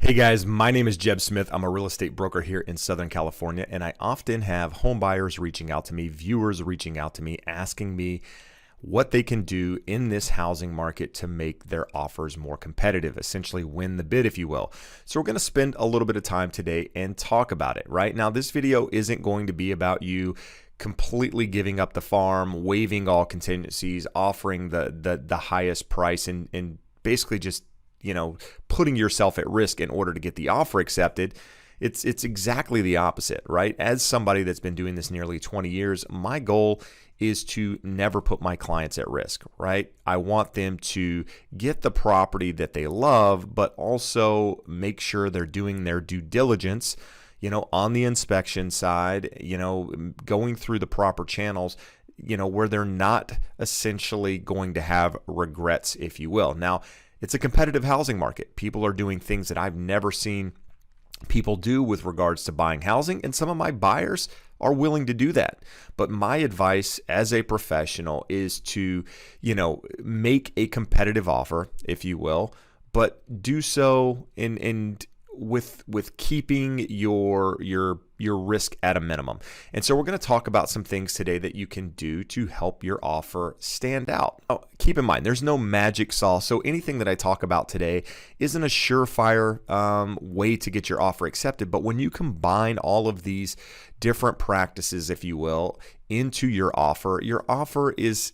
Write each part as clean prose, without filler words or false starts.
Hey guys, my name is Jeb Smith. I'm a real estate broker here in Southern California, and I often have home buyers reaching out to me, viewers reaching out to me, asking me what they can do in this housing market to make their offers more competitive, essentially win the bid, if you will. So we're going to spend a little bit of time today and talk about it. Right now, this video isn't going to be about you completely giving up the farm, waiving all contingencies, offering the highest price, and basically just putting yourself at risk in order to get the offer accepted. It's exactly the opposite, right? As somebody that's been doing this nearly 20 years, my goal is to never put my clients at risk, right? I want them to get the property that they love, but also make sure they're doing their due diligence, on the inspection side, going through the proper channels, where they're not essentially going to have regrets, if you will. Now, it's a competitive housing market. People are doing things that I've never seen people do with regards to buying housing, and some of my buyers are willing to do that. But my advice as a professional is to, make a competitive offer, if you will, but do so with keeping your risk at a minimum. And so we're going to talk about some things today that you can do to help your offer stand out. Oh, keep in mind, there's no magic sauce. So anything that I talk about today isn't a surefire way to get your offer accepted. But when you combine all of these different practices, if you will, into your offer is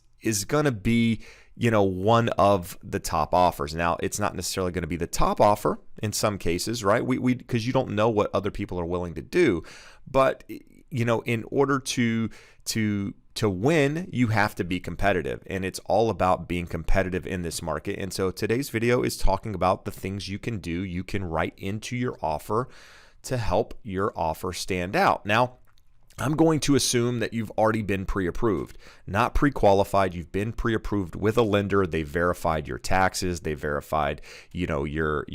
going to be one of the top offers. Now, it's not necessarily going to be the top offer in some cases, right? Because you don't know what other people are willing to do. But, in order to win, you have to be competitive, and it's all about being competitive in this market. And so today's video is talking about the things you can do, you can write into your offer to help your offer stand out. Now, I'm going to assume that you've already been pre-approved, not pre-qualified. You've been pre-approved with a lender. They verified your taxes. They verified, your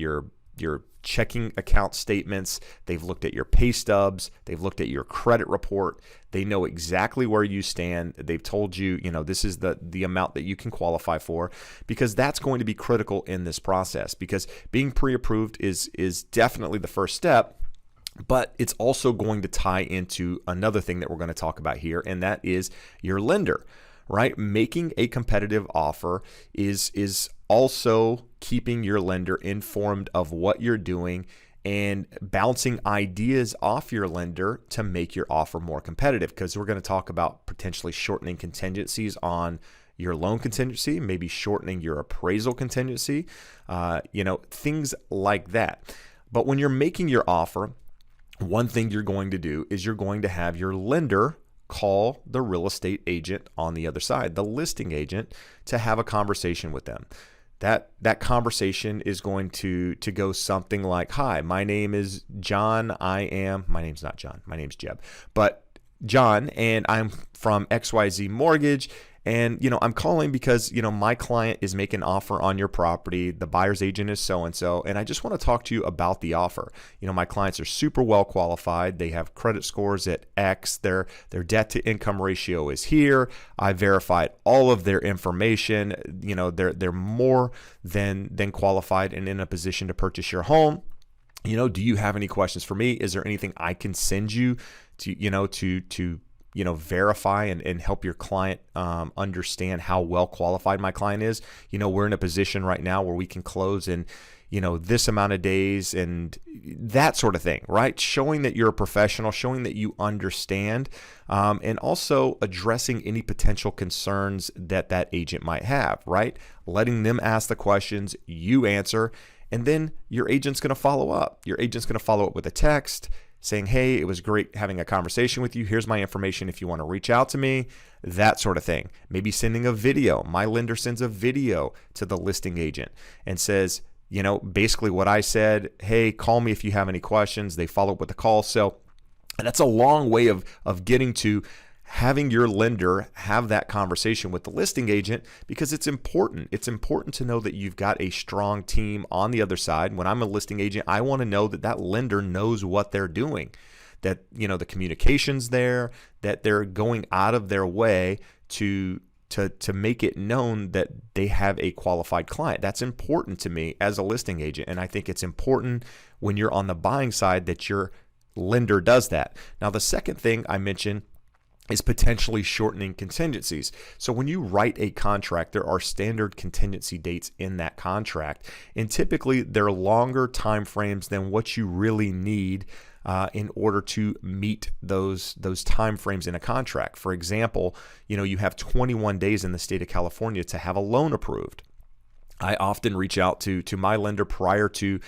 checking account statements. They've looked at your pay stubs. They've looked at your credit report. They know exactly where you stand. They've told you, this is the amount that you can qualify for, because that's going to be critical in this process, because being pre-approved is definitely the first step. But it's also going to tie into another thing that we're going to talk about here, and that is your lender, right? Making a competitive offer is also keeping your lender informed of what you're doing and bouncing ideas off your lender to make your offer more competitive, because we're going to talk about potentially shortening contingencies on your loan contingency, maybe shortening your appraisal contingency, things like that. But when you're making your offer, one thing you're going to do is you're going to have your lender call the real estate agent on the other side, the listing agent, to have a conversation with them. That conversation is going to go something like, "Hi, my name is John. My name's not John. My name's Jeb. But John, and I'm from XYZ Mortgage. And, I'm calling because, my client is making an offer on your property. The buyer's agent is so-and-so. And I just want to talk to you about the offer. My clients are super well qualified. They have credit scores at X. Their debt to income ratio is here. I verified all of their information. They're more than qualified and in a position to purchase your home. Do you have any questions for me? Is there anything I can send you to verify and help your client understand how well qualified my client is? We're in a position right now where we can close in, this amount of days and that sort of thing, right? Showing that you're a professional, showing that you understand, and also addressing any potential concerns that agent might have, right? Letting them ask the questions, you answer, and then your agent's going to follow up. Your agent's going to follow up with a text saying, "Hey, it was great having a conversation with you. Here's my information if you want to reach out to me," that sort of thing. Maybe sending a video. My lender sends a video to the listing agent and says, basically what I said, "Hey, call me if you have any questions." They follow up with a call. So that's a long way of getting to having your lender have that conversation with the listing agent, because it's important. It's important to know that you've got a strong team on the other side. When I'm a listing agent, I want to know that lender knows what they're doing, that the communication's there, that they're going out of their way to to make it known that they have a qualified client. That's important to me as a listing agent. And I think it's important when you're on the buying side that your lender does that. Now, the second thing I mentioned is potentially shortening contingencies. So when you write a contract, there are standard contingency dates in that contract, and typically they're longer time frames than what you really need in order to meet those time frames in a contract. For example, you have 21 days in the state of California to have a loan approved. I often reach out to my lender prior to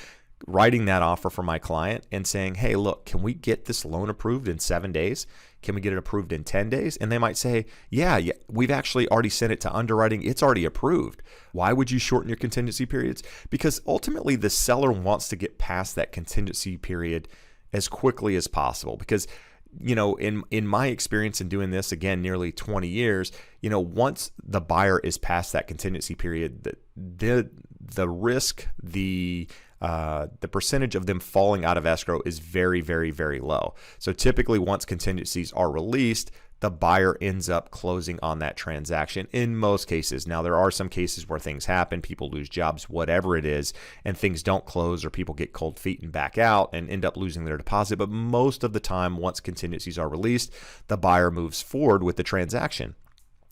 writing that offer for my client and saying, hey, look, can we get this loan approved in 7 days? Can we get it approved in 10 days? And they might say, yeah, we've actually already sent it to underwriting. It's already approved. Why would you shorten your contingency periods? Because ultimately the seller wants to get past that contingency period as quickly as possible. Because, in my experience in doing this, again, nearly 20 years, once the buyer is past that contingency period, the risk, the percentage of them falling out of escrow is very, very, very low. So typically once contingencies are released, the buyer ends up closing on that transaction in most cases. Now, there are some cases where things happen, people lose jobs, whatever it is, and things don't close, or people get cold feet and back out and end up losing their deposit. But most of the time, once contingencies are released, the buyer moves forward with the transaction.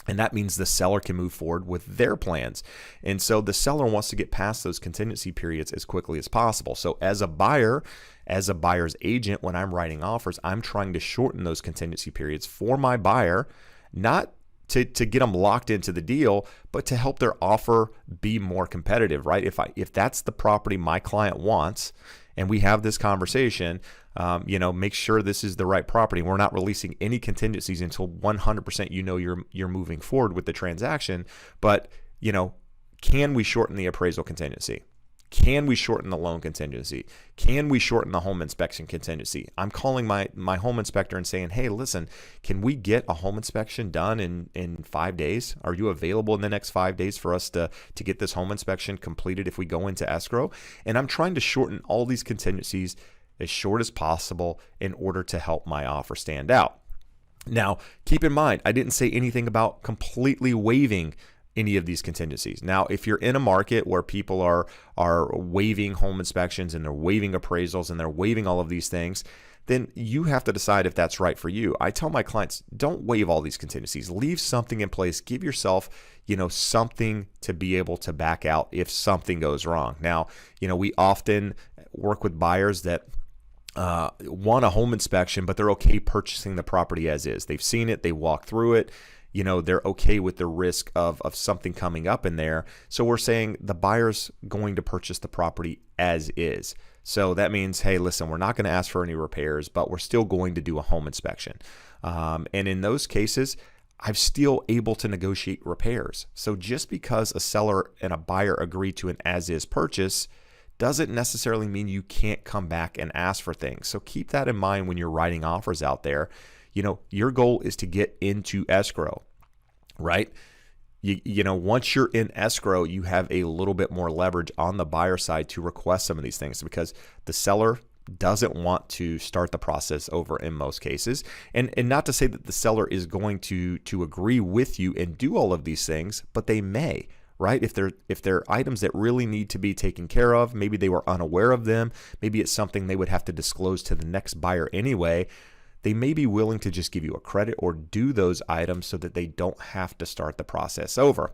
And that means the seller can move forward with their plans. And so the seller wants to get past those contingency periods as quickly as possible. So as a buyer, as a buyer's agent, when I'm writing offers, I'm trying to shorten those contingency periods for my buyer, not to get them locked into the deal, but to help their offer be more competitive, right? If that's the property my client wants, and we have this conversation, make sure this is the right property. We're not releasing any contingencies until 100% you're moving forward with the transaction. But, can we shorten the appraisal contingency? Can we shorten the loan contingency? Can we shorten the home inspection contingency? I'm calling my home inspector and saying, hey, listen, can we get a home inspection done in 5 days? Are you available in the next 5 days for us to get this home inspection completed if we go into escrow? And I'm trying to shorten all these contingencies as short as possible in order to help my offer stand out. Now, keep in mind, I didn't say anything about completely waiving any of these contingencies. Now, if you're in a market where people are waiving home inspections and they're waiving appraisals and they're waiving all of these things, then you have to decide if that's right for you. I tell my clients, don't waive all these contingencies. Leave something in place. Give yourself, something to be able to back out if something goes wrong. Now, we often work with buyers that want a home inspection, but they're okay purchasing the property as is. They've seen it, they walk through it. They're okay with the risk of something coming up in there. So we're saying the buyer's going to purchase the property as is. So that means, hey, listen, we're not going to ask for any repairs, but we're still going to do a home inspection. And in those cases, I'm still able to negotiate repairs. So just because a seller and a buyer agree to an as-is purchase doesn't necessarily mean you can't come back and ask for things. So keep that in mind when you're writing offers out there. Your goal is to get into escrow, right? Once you're in escrow, you have a little bit more leverage on the buyer side to request some of these things, because the seller doesn't want to start the process over in most cases. And not to say that the seller is going to agree with you and do all of these things, but they may, right? If they're items that really need to be taken care of, maybe they were unaware of them, maybe it's something they would have to disclose to the next buyer anyway, they may be willing to just give you a credit or do those items so that they don't have to start the process over.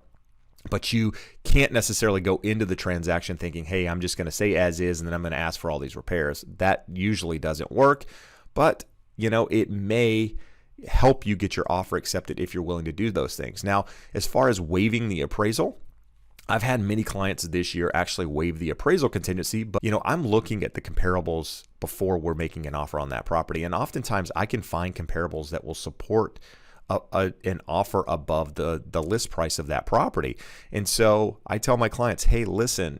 But you can't necessarily go into the transaction thinking, hey, I'm just going to say as is and then I'm going to ask for all these repairs. That usually doesn't work, but it may help you get your offer accepted if you're willing to do those things. Now, as far as waiving the appraisal, I've had many clients this year actually waive the appraisal contingency, but I'm looking at the comparables before we're making an offer on that property. And oftentimes I can find comparables that will support an offer above the list price of that property. And so I tell my clients, hey, listen,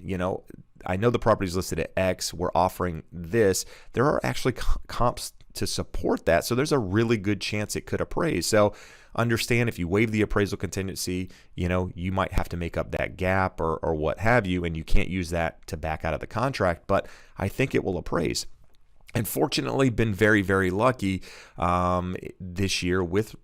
I know the property is listed at X, we're offering this. There are actually comps to support that. So there's a really good chance it could appraise. So understand, if you waive the appraisal contingency, you might have to make up that gap or what have you, and you can't use that to back out of the contract, but I think it will appraise. And fortunately been very, very lucky this year with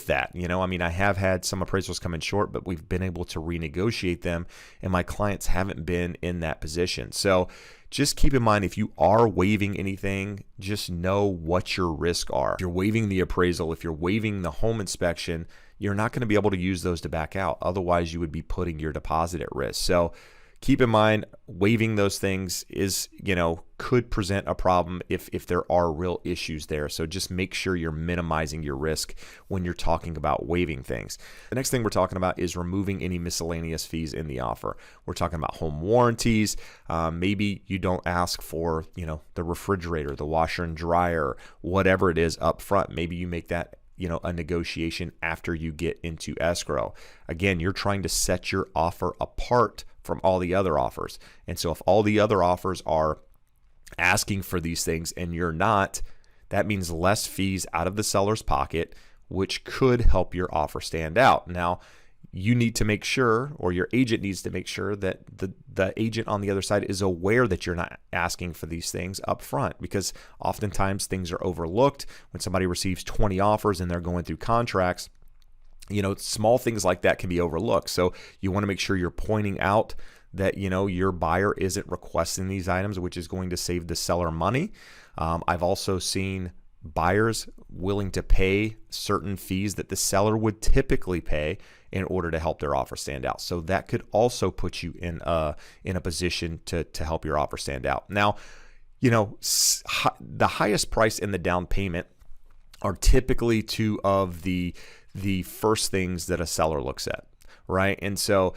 that. I mean, I have had some appraisals come in short, but we've been able to renegotiate them, and my clients haven't been in that position. So just keep in mind, if you are waiving anything, just know what your risks are. If you're waiving the appraisal, if you're waiving the home inspection, you're not going to be able to use those to back out. Otherwise, you would be putting your deposit at risk. So keep in mind, waiving those things could present a problem if there are real issues there. So just make sure you're minimizing your risk when you're talking about waiving things. The next thing we're talking about is removing any miscellaneous fees in the offer. We're talking about home warranties. Maybe you don't ask for, the refrigerator, the washer and dryer, whatever it is up front. Maybe you make that a negotiation after you get into escrow. Again, you're trying to set your offer apart from all the other offers. And so if all the other offers are asking for these things and you're not, that means less fees out of the seller's pocket, which could help your offer stand out. Now, you need to make sure, or your agent needs to make sure, that the agent on the other side is aware that you're not asking for these things up front, because oftentimes things are overlooked. When somebody receives 20 offers and they're going through contracts, small things like that can be overlooked. So you want to make sure you're pointing out that, your buyer isn't requesting these items, which is going to save the seller money. I've also seen buyers willing to pay certain fees that the seller would typically pay in order to help their offer stand out. So that could also put you in a position to help your offer stand out. Now, the highest price in the down payment are typically two of the first things that a seller looks at, right? And so,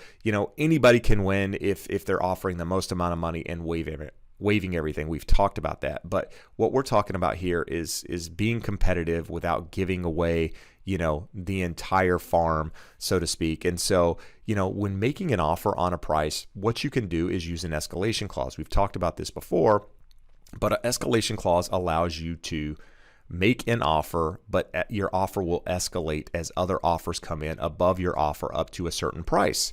anybody can win if they're offering the most amount of money and waiving everything. We've talked about that. But what we're talking about here is being competitive without giving away, the entire farm, so to speak. And so, when making an offer on a price, what you can do is use an escalation clause. We've talked about this before, but an escalation clause allows you to make an offer, but your offer will escalate as other offers come in above your offer up to a certain price.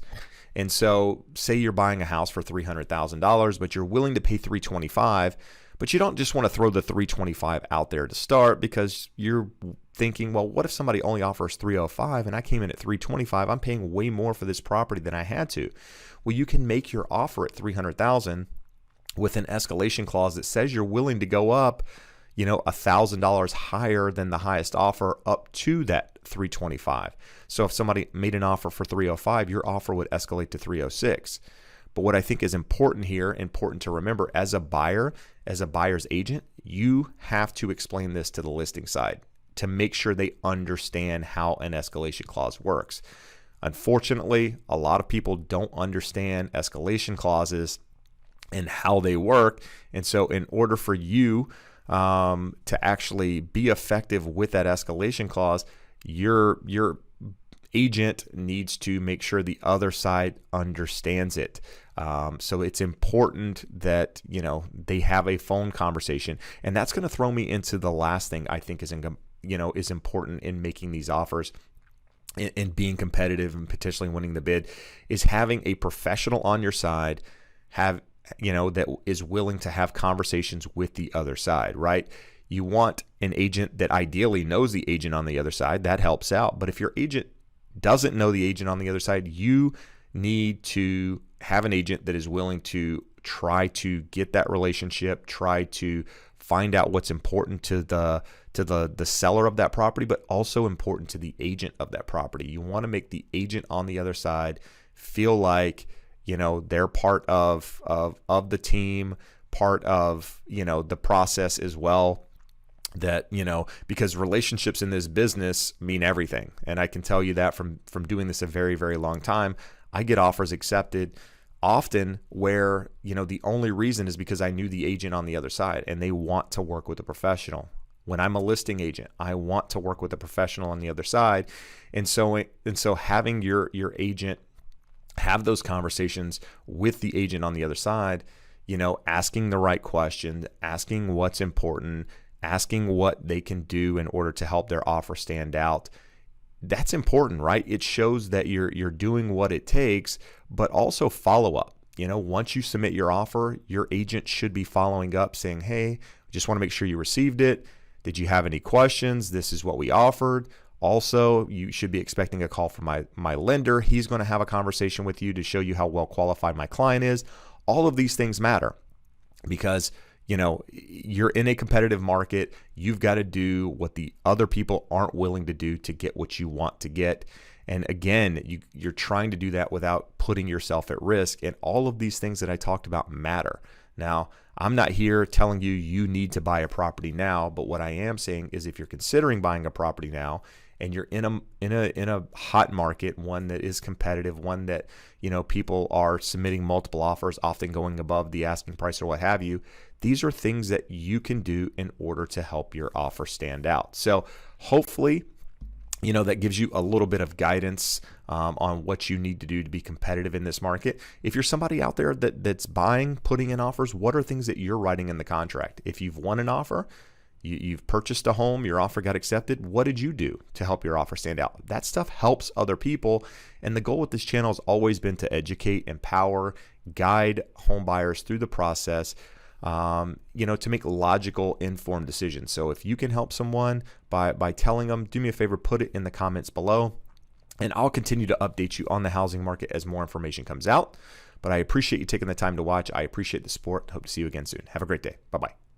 And so say you're buying a house for $300,000, but you're willing to pay $325,000, but you don't just want to throw the $325,000 out there to start, because you're thinking, well, what if somebody only offers $305,000 and I came in at $325,000? I'm paying way more for this property than I had to. Well, you can make your offer at $300,000 with an escalation clause that says you're willing to go up, $1,000 higher than the highest offer up to that $325,000. So if somebody made an offer for $305,000, your offer would escalate to $306,000. But what I think is important here, important to remember, as a buyer, as a buyer's agent, you have to explain this to the listing side to make sure they understand how an escalation clause works. Unfortunately, a lot of people don't understand escalation clauses and how they work. And so in order for you to actually be effective with that escalation clause, your agent needs to make sure the other side understands it. So it's important that they have a phone conversation, and that's going to throw me into the last thing I think is important in making these offers and being competitive and potentially winning the bid, is having a professional on your side that is willing to have conversations with the other side, right? You want an agent that ideally knows the agent on the other side. That helps out. But if your agent doesn't know the agent on the other side, you need to have an agent that is willing to try to get that relationship, try to find out what's important to the seller of that property, but also important to the agent of that property. You want to make the agent on the other side feel like they're part of the team, part of the process as well. That because relationships in this business mean everything, and I can tell you that from doing this a very, very long time. I get offers accepted often where the only reason is because I knew the agent on the other side, and they want to work with a professional. When I'm a listing agent, I want to work with a professional on the other side, and so having your agent have those conversations with the agent on the other side, asking the right questions, asking what's important, asking what they can do in order to help their offer stand out. That's important, right? It shows that you're doing what it takes, but also follow up. once you submit your offer, your agent should be following up saying, hey, just want to make sure you received it. Did you have any questions? This is what we offered. Also, you should be expecting a call from my lender. He's going to have a conversation with you to show you how well qualified my client is. All of these things matter because you're in a competitive market. You've got to do what the other people aren't willing to do to get what you want to get. And again, you're trying to do that without putting yourself at risk. And all of these things that I talked about matter. Now, I'm not here telling you need to buy a property now, but what I am saying is if you're considering buying a property now and you're in a hot market, one that is competitive, one that people are submitting multiple offers, often going above the asking price or what have you, these are things that you can do in order to help your offer stand out. So hopefully, that gives you a little bit of guidance on what you need to do to be competitive in this market. If you're somebody out there that's buying, putting in offers, what are things that you're writing in the contract? If you've won an offer, you've purchased a home, your offer got accepted, what did you do to help your offer stand out? That stuff helps other people. And the goal with this channel has always been to educate, empower, guide home buyers through the process, to make logical, informed decisions. So if you can help someone by telling them, do me a favor, put it in the comments below, and I'll continue to update you on the housing market as more information comes out. But I appreciate you taking the time to watch. I appreciate the support. Hope to see you again soon. Have a great day. Bye-bye.